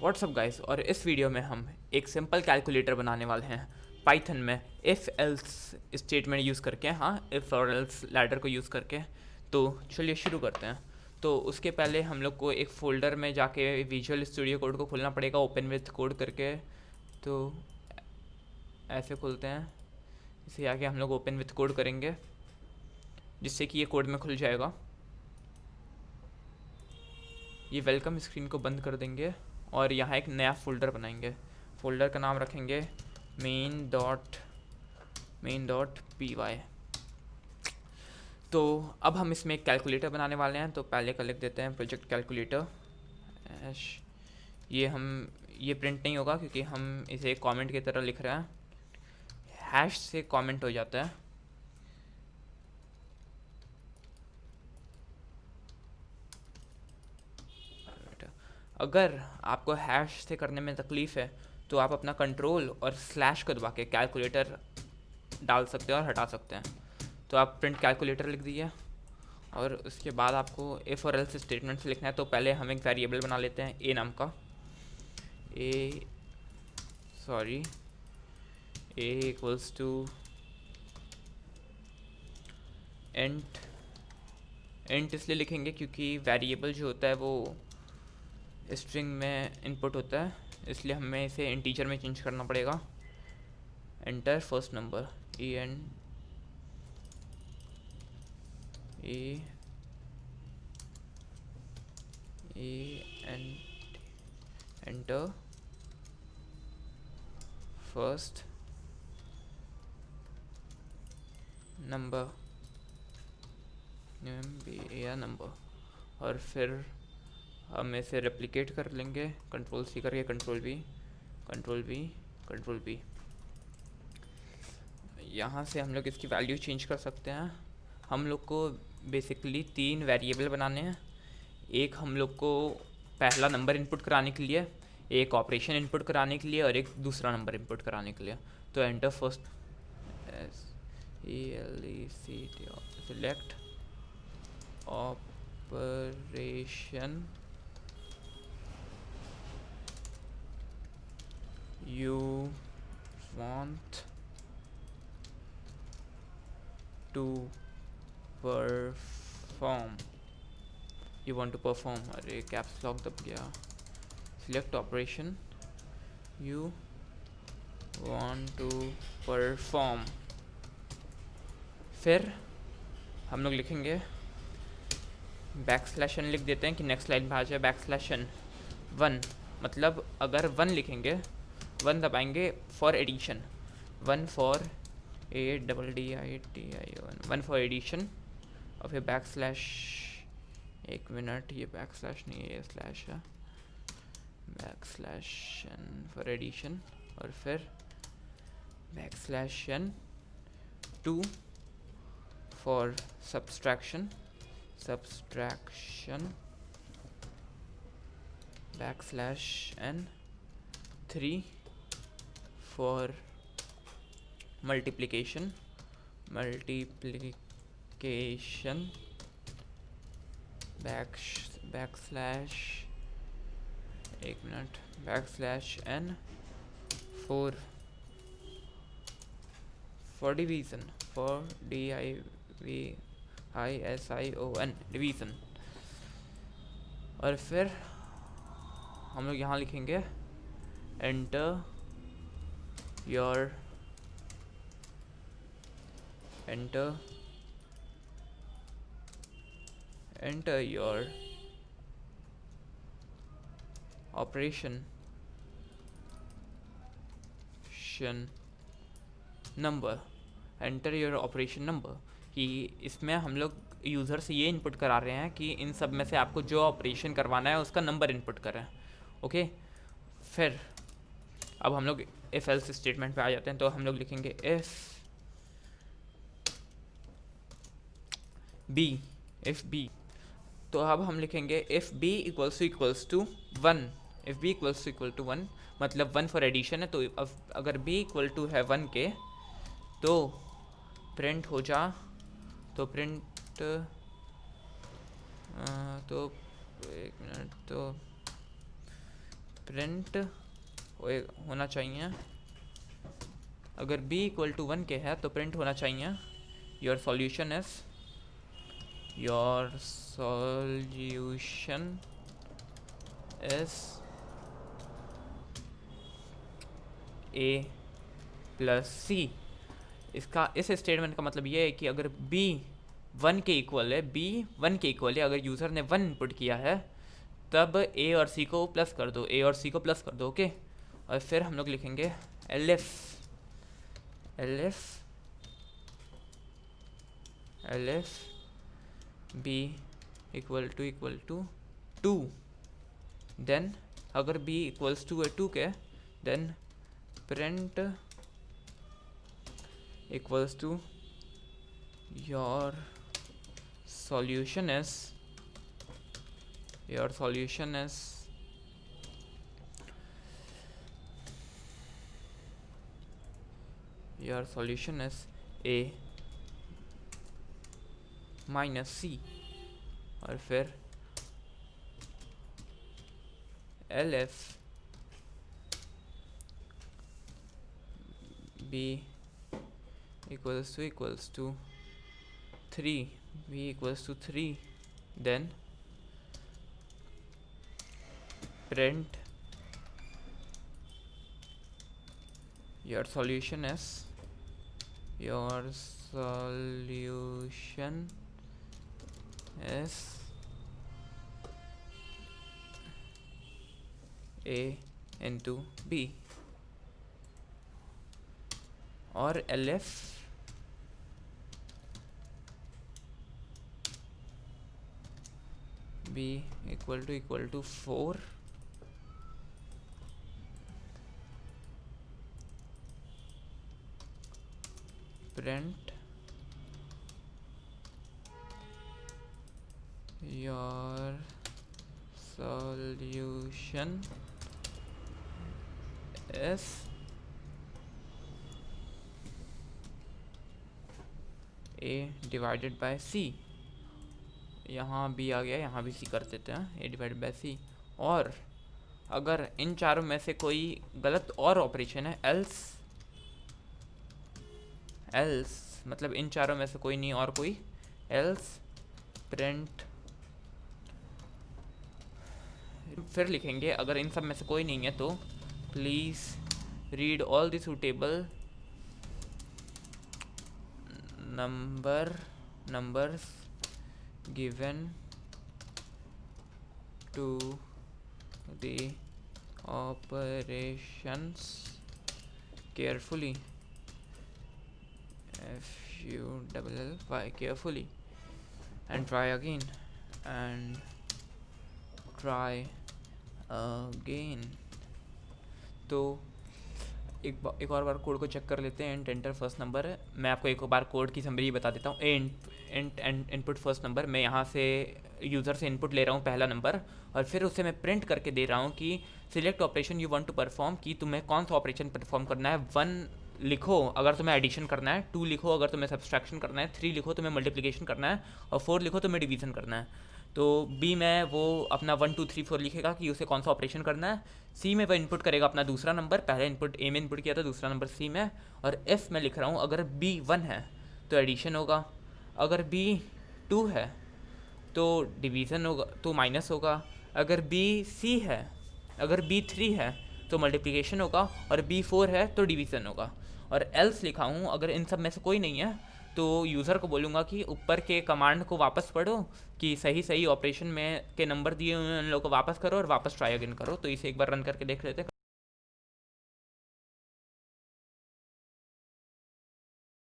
WhatsApp guys, और इस video में हम एक सिंपल कैलकुलेटर बनाने वाले हैं पाइथन में इफ़ एल्स स्टेटमेंट यूज़ करके। हाँ, इफ़ और एल्स लैडर को यूज़ करके। तो चलिए शुरू करते हैं। तो उसके पहले हम लोग को एक फ़ोल्डर में जाके विजुअल स्टूडियो कोड को खोलना पड़ेगा, ओपन विथ कोड करके। तो ऐसे खोलते हैं, इसे आके हम लोग ओपन विथ कोड करेंगे जिससे कि ये कोड में खुल जाएगा। ये वेलकम स्क्रीन को बंद कर देंगे और यहाँ एक नया फ़ोल्डर बनाएंगे। फ़ोल्डर का नाम रखेंगे main.py। तो अब हम इसमें एक कैलकुलेटर बनाने वाले हैं। तो पहले का लिख देते हैं प्रोजेक्ट कैलकुलेटर। ये प्रिंट नहीं होगा क्योंकि हम इसे एक कमेंट की तरह लिख रहे हैं। हैश से कमेंट हो जाता है। अगर आपको हैश से करने में तकलीफ़ है तो आप अपना कंट्रोल और स्लैश को दबा के कैलकुलेटर डाल सकते हैं और हटा सकते हैं। तो आप प्रिंट कैलकुलेटर लिख दीजिए और उसके बाद आपको इफ़ और एल्स स्टेटमेंट से लिखना है। तो पहले हम एक वेरिएबल बना लेते हैं ए नाम का। ए इक्वल्स टू इंट इसलिए लिखेंगे क्योंकि वेरिएबल जो होता है वो स्ट्रिंग में इनपुट होता है, इसलिए हमें इसे इंटीजर में चेंज करना पड़ेगा। Enter first number enter first number number, और फिर हम इसे रेप्लिकेट कर लेंगे कंट्रोल सी करके, कंट्रोल बी। यहाँ से हम लोग इसकी वैल्यू चेंज कर सकते हैं। हम लोग को बेसिकली 3 वेरिएबल बनाने हैं। एक हम लोग को पहला नंबर इनपुट कराने के लिए, एक ऑपरेशन इनपुट कराने के लिए और एक दूसरा नंबर इनपुट कराने के लिए। तो enter first select operation you want to perform अरे कैप्स लॉक दब गया। Select operation you want to perform। फिर हम लोग लिखेंगे बैकस्लैश n, लिख देते हैं कि नेक्स्ट लाइन में आ जाए बैकस्लैश n 1। मतलब अगर 1 लिखेंगे, 1 दबाएंगे for addition, 1 for ADDITION, 1 for addition. और फिर बैकस्लैश, एक मिनट, ये बैकस्लैश नहीं है, ये स्लैश है। बैकस्लैश n फॉर एडिशन और फिर backslash n 2 for subtraction backslash n 3 for multiplication backslash, एक minute, backslash n 4 for division, for DIVISION division. और फिर हम लोग यहाँ लिखेंगे enter your operation number, कि इसमें हम लोग यूज़र से ये इनपुट करा रहे हैं कि इन सब में से आपको जो ऑपरेशन करवाना है उसका नंबर इनपुट करें। ओके, फिर अब हम लोग इफ़ एल्स स्टेटमेंट पे आ जाते हैं। तो हम लोग लिखेंगे इफ़ बी। तो अब हम लिखेंगे if b equals to 1, if b equals to 1 मतलब 1 फॉर एडिशन है। तो अब अगर बी इक्वल टू है 1 के तो प्रिंट हो जा, तो प्रिंट तो एक मिनट, तो प्रिंट होना चाहिए, अगर b इक्वल टू 1 के है तो प्रिंट होना चाहिए your solution is a plus C. इसका इस स्टेटमेंट का मतलब ये है कि अगर b 1 के इक्वल है, अगर यूज़र ने 1 इनपुट किया है तब a और c को प्लस कर दो, ओके। और फिर हम लोग लिखेंगे elif b equal to 2, then अगर b इक्वल्स टू 2 के, then print equals to your solution is a minus c, और फिर elif b equals to 3, then print your solution is a into b, और elif b equal to 4, print your solution is a divided by c। यहाँ b आ गया, यहाँ भी c कर देते हैं, a डिवाइडेड बाई c। और अगर इन चारों में से कोई गलत और ऑपरेशन है, एल्स मतलब इन चारों में से कोई नहीं और कोई, एल्स प्रिंट, फिर लिखेंगे अगर इन सब में से कोई नहीं है तो please read all the suitable numbers given to the operations carefully, carefully, and try again तो एक और बार कोड को चेक कर लेते हैं। एंटर फर्स्ट नंबर है, मैं आपको एक बार कोड की समरी बता देता हूँ। इनपुट फर्स्ट नंबर, मैं यहाँ से यूज़र से इनपुट ले रहा हूँ पहला नंबर, और फिर उसे मैं प्रिंट करके दे रहा हूँ कि select operation you want to perform, कि तुम्हें कौन सा ऑपरेशन परफॉर्म करना है। 1 लिखो अगर तुम्हें एडिशन करना है, 2 लिखो अगर तुम्हें सब्सट्रैक्शन करना है, 3 लिखो तुम्हें मल्टीप्लिकेशन करना है, और 4 लिखो तुम्हें डिवीज़न करना है। तो बी में वो अपना 1 2 3 4 लिखेगा कि उसे कौन सा ऑपरेशन करना है। सी में वह इनपुट करेगा अपना दूसरा नंबर, पहले इनपुट ए में इनपुट किया था, दूसरा नंबर सी में। और एफ में लिख रहा हूँ अगर बी 1 है तो एडिशन होगा, अगर बी 2 है तो डिवीज़न होगा, तो माइनस होगा, अगर बी सी है, अगर बी 3 है तो मल्टीप्लिकेशन होगा, और बी 4 है तो डिवीज़न होगा। और एल्स लिखा हूँ अगर इन सब में से कोई नहीं है तो यूज़र को बोलूँगा कि ऊपर के कमांड को वापस पढ़ो कि सही ऑपरेशन में के नंबर दिए हुए हैं उन लोगों को वापस करो और वापस ट्राई अगेन करो। तो इसे एक बार रन करके देख लेते हैं।